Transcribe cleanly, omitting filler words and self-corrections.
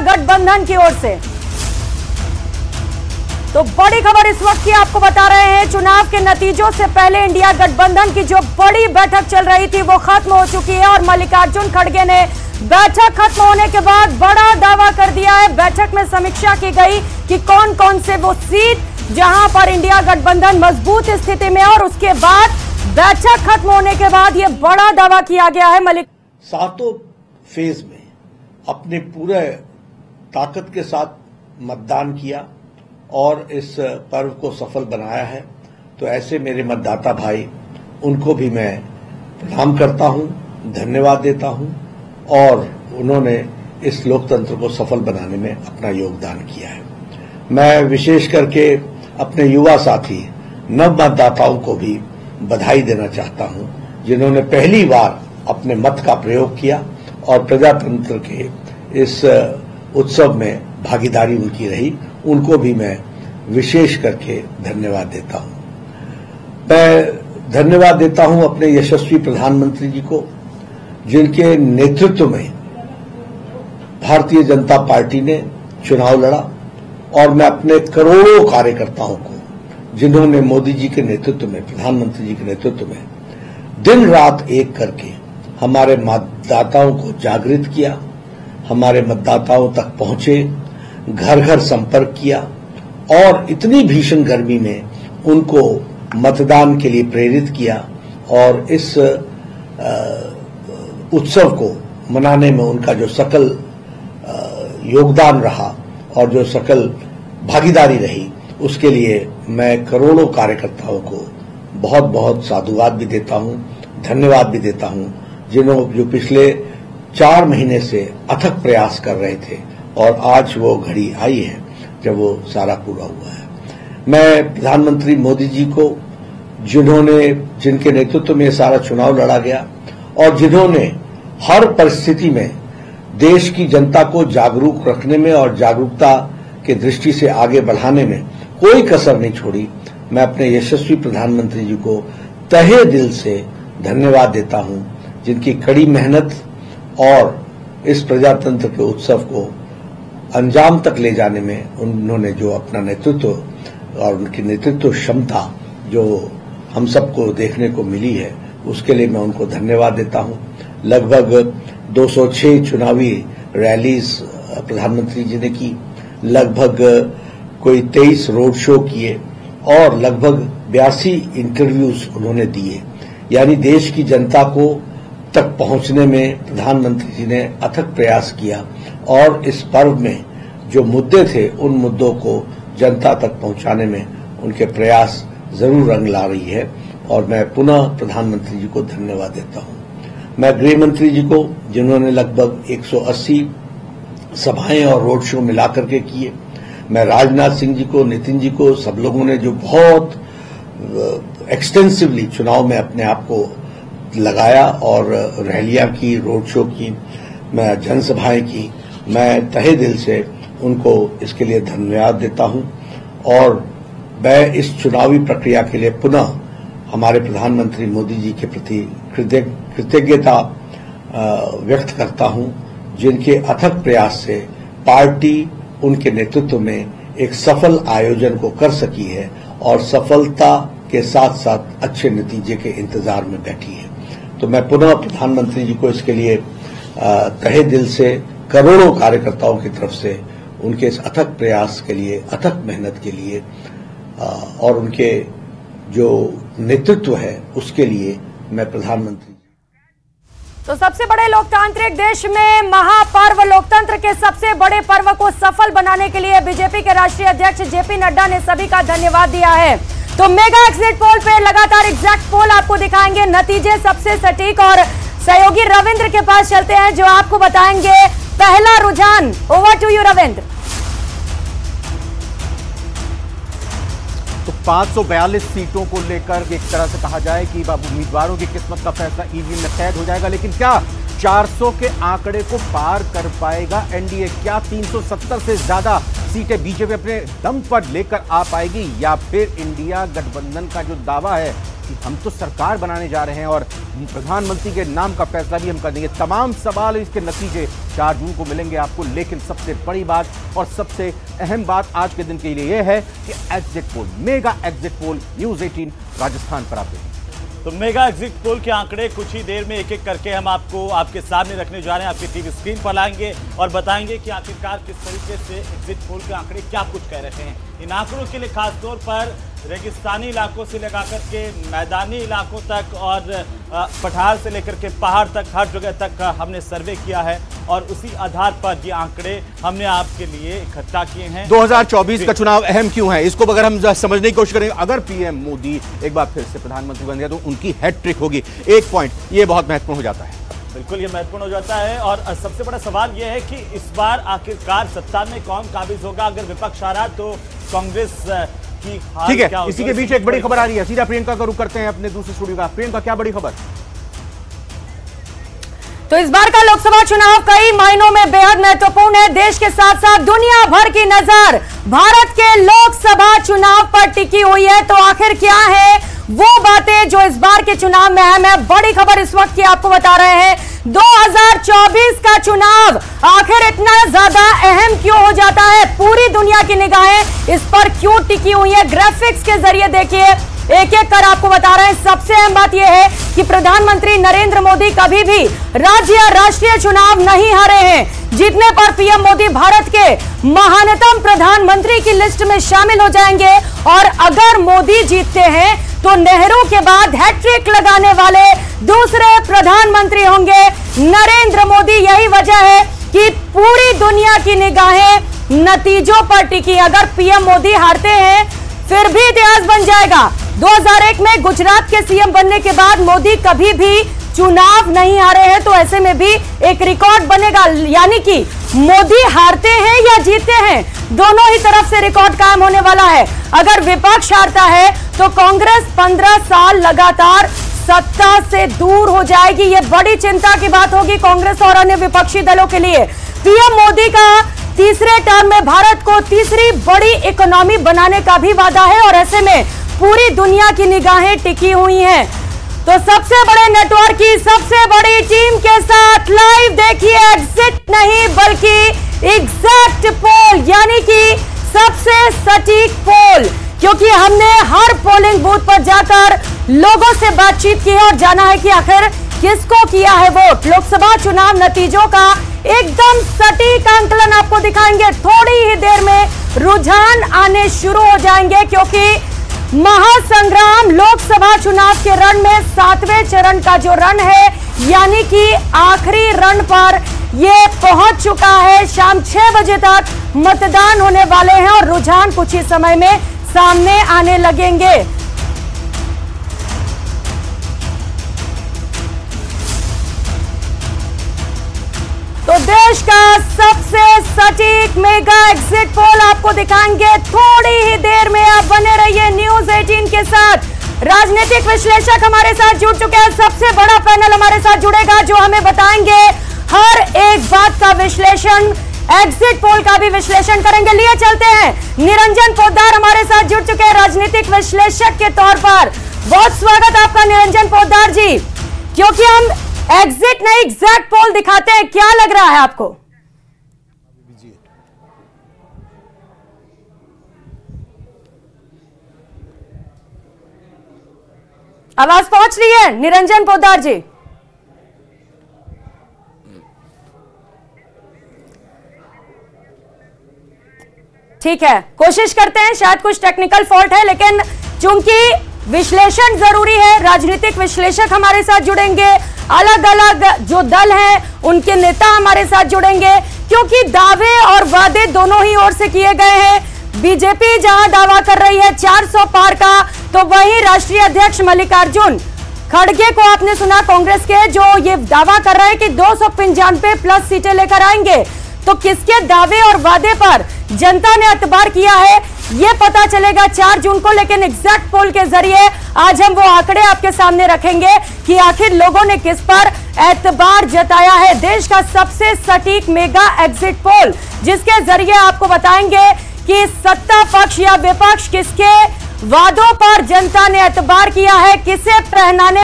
गठबंधन की ओर से। तो बड़ी खबर इस वक्त की आपको बता रहे हैं, चुनाव के नतीजों से पहले इंडिया गठबंधन की जो बड़ी बैठक चल रही थी वो खत्म हो चुकी है और मल्लिकार्जुन खड़गे ने बैठक खत्म होने के बाद बड़ा दावा कर दिया है। बैठक में समीक्षा की गई कि कौन कौन से वो सीट जहां पर इंडिया गठबंधन मजबूत स्थिति में, और उसके बाद बैठक खत्म होने के बाद ये बड़ा दावा किया गया है। सातों फेज में अपने पूरे ताकत के साथ मतदान किया और इस पर्व को सफल बनाया है। तो ऐसे मेरे मतदाता भाई, उनको भी मैं प्रणाम करता हूं, धन्यवाद देता हूं, और उन्होंने इस लोकतंत्र को सफल बनाने में अपना योगदान किया है। मैं विशेष करके अपने युवा साथी नव मतदाताओं को भी बधाई देना चाहता हूं, जिन्होंने पहली बार अपने मत का प्रयोग किया और प्रजातंत्र के इस उत्सव में भागीदारी उनकी रही। उनको भी मैं विशेष करके धन्यवाद देता हूं। मैं धन्यवाद देता हूं अपने यशस्वी प्रधानमंत्री जी को, जिनके नेतृत्व में भारतीय जनता पार्टी ने चुनाव लड़ा, और मैं अपने करोड़ों कार्यकर्ताओं को, जिन्होंने मोदी जी के नेतृत्व में, प्रधानमंत्री जी के नेतृत्व में दिन रात एक करके हमारे मतदाताओं को जागृत किया, हमारे मतदाताओं तक पहुंचे, घर घर संपर्क किया और इतनी भीषण गर्मी में उनको मतदान के लिए प्रेरित किया, और इस उत्सव को मनाने में उनका जो सकल योगदान रहा और जो सकल भागीदारी रही, उसके लिए मैं करोड़ों कार्यकर्ताओं को बहुत बहुत साधुवाद भी देता हूं, धन्यवाद भी देता हूं, जो पिछले 4 महीने से अथक प्रयास कर रहे थे, और आज वो घड़ी आई है जब वो सारा पूरा हुआ है। मैं प्रधानमंत्री मोदी जी को, जिनके नेतृत्व में सारा चुनाव लड़ा गया और जिन्होंने हर परिस्थिति में देश की जनता को जागरूक रखने में और जागरूकता की दृष्टि से आगे बढ़ाने में कोई कसर नहीं छोड़ी, मैं अपने यशस्वी प्रधानमंत्री जी को तहे दिल से धन्यवाद देता हूं, जिनकी कड़ी मेहनत और इस प्रजातंत्र के उत्सव को अंजाम तक ले जाने में उन्होंने जो अपना नेतृत्व और उनकी नेतृत्व क्षमता जो हम सबको देखने को मिली है, उसके लिए मैं उनको धन्यवाद देता हूं। लगभग 206 चुनावी रैलीज प्रधानमंत्री जी ने की, लगभग कोई 23 रोड शो किए और लगभग 82 इंटरव्यूज उन्होंने दिए। यानी देश की जनता को तक पहुंचने में प्रधानमंत्री जी ने अथक प्रयास किया, और इस पर्व में जो मुद्दे थे उन मुद्दों को जनता तक पहुंचाने में उनके प्रयास जरूर रंग ला रही है, और मैं पुनः प्रधानमंत्री जी को धन्यवाद देता हूं। मैं गृह मंत्री जी को, जिन्होंने लगभग 180 सभाएं और रोड शो मिलाकर के किए, मैं राजनाथ सिंह जी को, नितिन जी को, सब लोगों ने जो बहुत एक्सटेंसिवली चुनाव में अपने आप को लगाया और रैलियां की, रोड शो की, मैं जनसभाएं की, मैं तहे दिल से उनको इसके लिए धन्यवाद देता हूं, और मैं इस चुनावी प्रक्रिया के लिए पुनः हमारे प्रधानमंत्री मोदी जी के प्रति कृतज्ञता व्यक्त करता हूं, जिनके अथक प्रयास से पार्टी उनके नेतृत्व में एक सफल आयोजन को कर सकी है और सफलता के साथ साथ अच्छे नतीजे के इंतजार में बैठी है। तो मैं पुनः प्रधानमंत्री जी को इसके लिए तहे दिल से करोड़ों कार्यकर्ताओं की तरफ से उनके इस अथक प्रयास के लिए, अथक मेहनत के लिए और उनके जो नेतृत्व है उसके लिए मैं प्रधानमंत्री। तो सबसे बड़े लोकतांत्रिक देश में महापर्व लोकतंत्र के सबसे बड़े पर्व को सफल बनाने के लिए बीजेपी के राष्ट्रीय अध्यक्ष जेपी नड्डा ने सभी का धन्यवाद दिया है। तो मेगा एग्जिट पोल पे लगातार एग्जैक्ट पोल आपको दिखाएंगे, नतीजे सबसे सटीक, और सहयोगी रविंद्र के पास चलते हैं जो आपको बताएंगे पहला रुझान। Over to you Ravindra. तो 542 सीटों को लेकर एक तरह से कहा जाए कि उम्मीदवारों की किस्मत का फैसला ईवीएम में तय हो जाएगा, लेकिन क्या 400 के आंकड़े को पार कर पाएगा एनडीए? क्या 370 से ज्यादा सीटें बीजेपी अपने दम पर लेकर आ पाएगी, या फिर इंडिया गठबंधन का जो दावा है कि हम तो सरकार बनाने जा रहे हैं और प्रधानमंत्री के नाम का फैसला भी हम कर देंगे। तमाम सवाल, इसके नतीजे 4 जून को मिलेंगे आपको। लेकिन सबसे बड़ी बात और सबसे अहम बात आज के दिन के लिए यह है कि exit poll, mega exit poll news 18 Rajasthan पर आते हैं। तो मेगा एग्जिट पोल के आंकड़े कुछ ही देर में एक एक करके हम आपको आपके सामने रखने जा रहे हैं, आपकी टीवी स्क्रीन पर लाएंगे और बताएंगे कि आखिरकार किस तरीके से एग्जिट पोल के आंकड़े क्या कुछ कह रहे हैं। इन आंकड़ों के लिए खासतौर पर रेगिस्तानी इलाकों से लेकर के मैदानी इलाकों तक और पठार से लेकर के पहाड़ तक, हर जगह तक हमने सर्वे किया है और उसी आधार पर ये आंकड़े हमने आपके लिए इकट्ठा किए हैं। 2024 का चुनाव अहम क्यों है, इसको अगर हम समझने की कोशिश करें, अगर पीएम मोदी एक बार फिर से प्रधानमंत्री बन गया तो उनकी हैट्रिक होगी। एक पॉइंट ये बहुत महत्वपूर्ण हो जाता है। बिल्कुल ये महत्वपूर्ण हो जाता है और सबसे बड़ा सवाल यह है कि इस बार आखिरकार सत्ता में कौन काबिज होगा। अगर विपक्ष आ रहा है तो कांग्रेस की हाल ठीक है। क्या इसी के बीच एक बड़ी खबर आ रही है, सीधा प्रियंका का रुख करते हैं अपने दूसरे स्टूडियो का। प्रियंका, क्या बड़ी खबर? तो इस बार का लोकसभा चुनाव कई मायनों में बेहद महत्वपूर्ण है। देश के साथ साथ दुनिया भर की नजर भारत के लोकसभा चुनाव पर टिकी हुई है। तो आखिर क्या है वो बातें जो इस बार के चुनाव में अहम है। बड़ी खबर इस वक्त की आपको बता रहे हैं, 2024 का चुनाव आखिर इतना ज्यादा अहम क्यों हो जाता है, पूरी दुनिया की निगाहें इस पर क्यों टिकी हुई है। ग्राफिक्स के जरिए देखिए, एक एक कर आपको बता रहे हैं। सबसे अहम बात यह है कि प्रधानमंत्री नरेंद्र मोदी कभी भी राज्य या राष्ट्रीय चुनाव नहीं हारे हैं। जीतने पर पीएम मोदी भारत के महानतम प्रधानमंत्री की लिस्ट में शामिल हो जाएंगे और अगर मोदी जीतते हैं तो नेहरू के बाद हैट्रिक लगाने वाले दूसरे प्रधानमंत्री होंगे नरेंद्र मोदी। यही वजह है कि पूरी दुनिया की निगाहें नतीजों पर टिकी। अगर पीएम मोदी हारते हैं फिर भी इतिहास बन जाएगा। 2001 में गुजरात के सीएम बनने के बाद मोदी कभी भी चुनाव नहीं हारे हैं, तो ऐसे में भी एक रिकॉर्ड बनेगा। यानी कि मोदी हारते हैं या जीतते हैं, दोनों ही तरफ से रिकॉर्ड कायम होने वाला है। अगर विपक्ष हारता है तो कांग्रेस 15 साल लगातार सत्ता से दूर हो जाएगी। यह बड़ी चिंता की बात होगी कांग्रेस और अन्य विपक्षी दलों के लिए। पीएम मोदी का तीसरे टर्म में भारत को तीसरी बड़ी इकोनॉमी बनाने का भी वादा है और ऐसे में पूरी दुनिया की निगाहें टिकी हुई हैं। तो सबसे बड़े नेटवर्क की सबसे बड़ी टीम के साथ लाइव देखिए एग्जिट नहीं बल्कि एग्जैक्ट पोल, यानी कि सबसे सटीक पोल, क्योंकि हमने हर पोलिंग बूथ पर जाकर लोगों से बातचीत की है और जाना है कि आखिर किसको किया है वोट। लोकसभा चुनाव नतीजों का एकदम सटीक आंकलन आपको दिखाएंगे। थोड़ी ही देर में रुझान आने शुरू हो जाएंगे क्योंकि महासंग्राम लोकसभा चुनाव के रण में 7वें चरण का जो रण है, यानी कि आखिरी रण पर ये पहुंच चुका है। शाम 6 बजे तक मतदान होने वाले हैं और रुझान कुछ ही समय में सामने आने लगेंगे। तो देश का सबसे सटीक मेगा एग्जिट पोल आपको दिखाएंगे थोड़ी ही देर में। आप बने रहिए न्यूज़ 18 के साथ। राजनीतिक विश्लेषक हमारे साथ जुड़ चुके हैं। सबसे बड़ा पैनल हमारे साथ जुड़ेगा जो हमें बताएंगे हर एक बात का विश्लेषण, एग्जिट पोल का भी विश्लेषण करेंगे। लिए चलते हैं, निरंजन पोद्दार हमारे साथ जुड़ चुके हैं राजनीतिक विश्लेषक के तौर पर। बहुत स्वागत आपका निरंजन पोद्दार जी। क्योंकि हम एग्जिट नहीं एग्जैक्ट पोल दिखाते हैं, क्या लग रहा है आपको? आवाज पहुंच रही है निरंजन पोद्दार जी? ठीक है, कोशिश करते हैं। शायद कुछ टेक्निकल फॉल्ट है, लेकिन चूंकि विश्लेषण जरूरी है, राजनीतिक विश्लेषक हमारे साथ जुड़ेंगे, अलग अलग जो दल हैं उनके नेता हमारे साथ जुड़ेंगे, क्योंकि दावे और वादे दोनों ही ओर से किए गए हैं। बीजेपी जहां दावा कर रही है 400 पार का, तो वहीं राष्ट्रीय अध्यक्ष मल्लिकार्जुन खड़गे को आपने सुना कांग्रेस के, जो ये दावा कर रहे हैं कि 295 प्लस सीटें लेकर आएंगे। तो किसके दावे और वादे पर जनता ने एतबार किया है, ये पता चलेगा 4 जून को। लेकिन एग्जैक्ट पोल के जरिए आज हम वो आंकड़े आपके सामने रखेंगे कि आखिर लोगों ने किस पर एतबार जताया है। देश का सबसे सटीक मेगा एग्जिट पोल, जिसके जरिए आपको बताएंगे कि सत्ता पक्ष या विपक्ष किसके वादों पर जनता ने एतबार किया है, किसे पहनाने